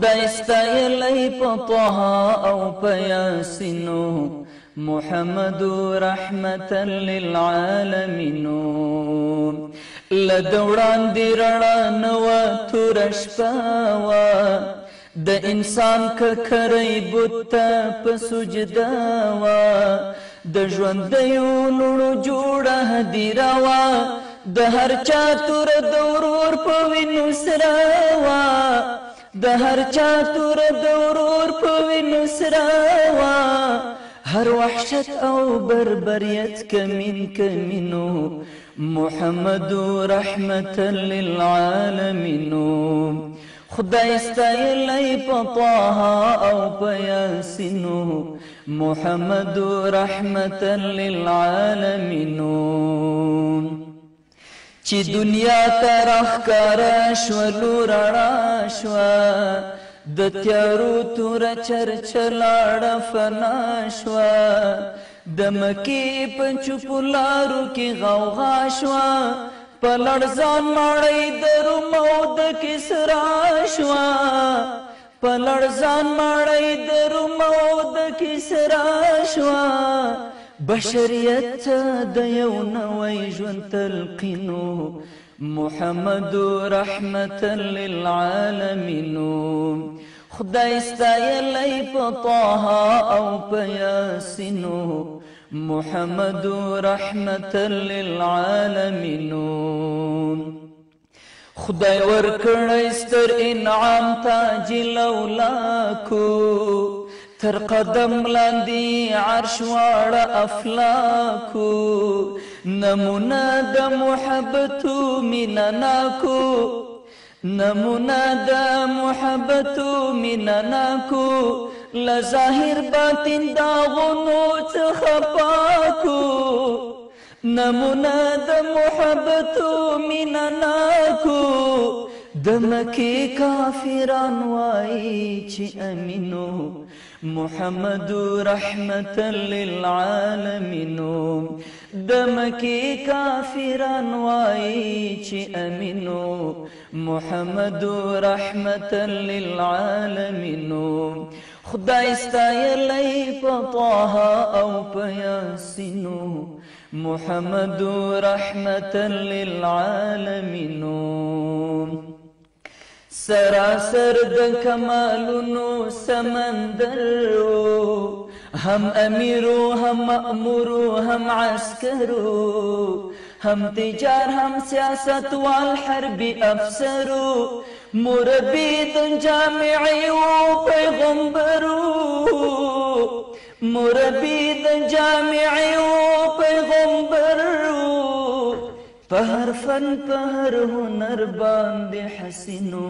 دایستایلی په طه او په یاسینو محمد رحمتا للعالمینو لدوران دی رڼا نوه توره شپه وه د انسان ککری بت ته په سجده وه د ژوندیو لوڼو جوړه هدیره وه د هر چا توره د ورور په وینو سره وه د هر چا توره د ورور په وینو سره وه هر وحشت او بربریت کمین کمینو محمد رحمتا للعالمینو خدای ستایلی په طه او په یاسینو محمد رحمتا للعالمینو چې دنیا ته راښکاره شوه لور رڼا شوه د تیارو توره چرچه لاړه فنا شوه د مکې په چوپو لارو کې غوغا شوه په لړزان ماړی د روم او د کسرا شوه په لړزان ماړی د روم او د کسرا شوه بشریت د یو نوی ژوند تلقینو محمد رحمتا للعالمینو خدای ستایلی په طه او په یاسینو محمد رحمتا للعالمینو خدای ورکړی ستر انعام تاج لولاکو تر قدم لاندې عرش واړه افلاکو نمونه د محبتو مینه ناکو نمونه د محبتو مینه ناکو لظاهر باطن داغونو څخه پاکو نمونه د محبتو مینه ناکو د مکې کافران وایي چې امینو محمد رحمتا للعالمینو د مکې کافران وایي چې امینو محمد رحمتا للعالمینو خدای ستایلی په طه او په یاسینو محمد رحمتا للعالمینو سراسر د کمالونو سمندر هم امیرو هم مأمورو هم عسکرو هم تجار هم سیاست والحربی افسرو مربی د جامعی و پیغمبرو مربی د جامعی و پیغمبرو په هر فن په هر هنر باندې حسینو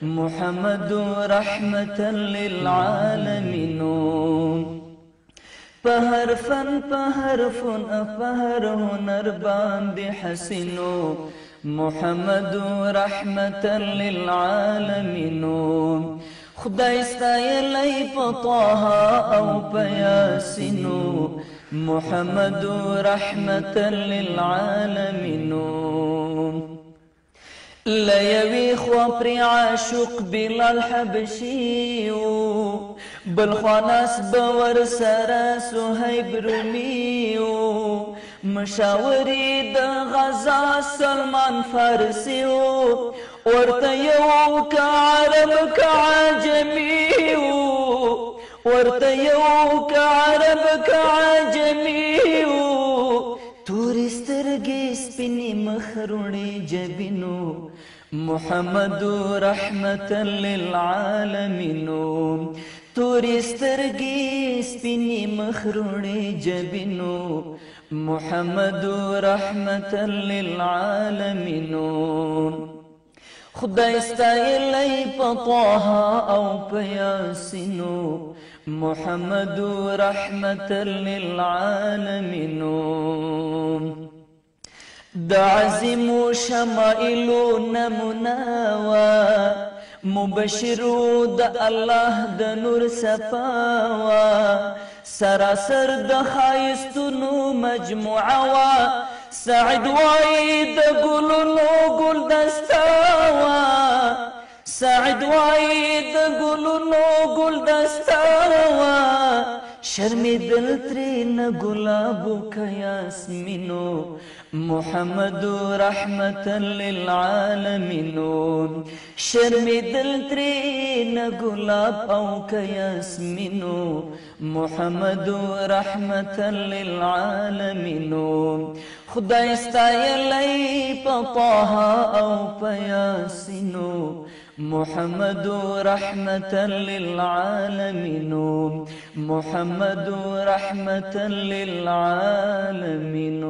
محمد رحمتا للعالمینو په هر فن په هر هنر باندې حسینو محمد رحمتا للعالمینو خدای ستایلی په طه او په یاسینو محمد رحمتا للعالمینو لیوی خوا پر عاشق بلال حبشیو بلخواناس بور سره صهیب رومیو مشاوری د غزا سلمان فارسیو ورته یو که عرب که عجمیو ورته یو که عرب که عجمیو تورې سترګې سپینې مخ روڼې جبینو محمد رحمتا للعالمینو تورې سترګې سپینې مخ روڼې جبینو محمد رحمتا للعالمینو خدای ستایلی په طه او په یاسینو محمد رحمتا للعالمینو د عظیمو شمائلو نمونه وه مبشرو د الله د نور صفا وه سراسر د ښایستونو مجموعه وه سعد وای د ګلونو ګلدسته وه سعد وايد ګلونو ګل دستاوا شرمېدل ترېنه ګلابو که یاسمینو محمد رحمة للعالمين شرمېدل ترېنه ګلاب او که یاسمینو محمد رحمة للعالمين خدای ستایلی په طه او په یاسینو محمد رحمة للعالمين محمد رحمة للعالمين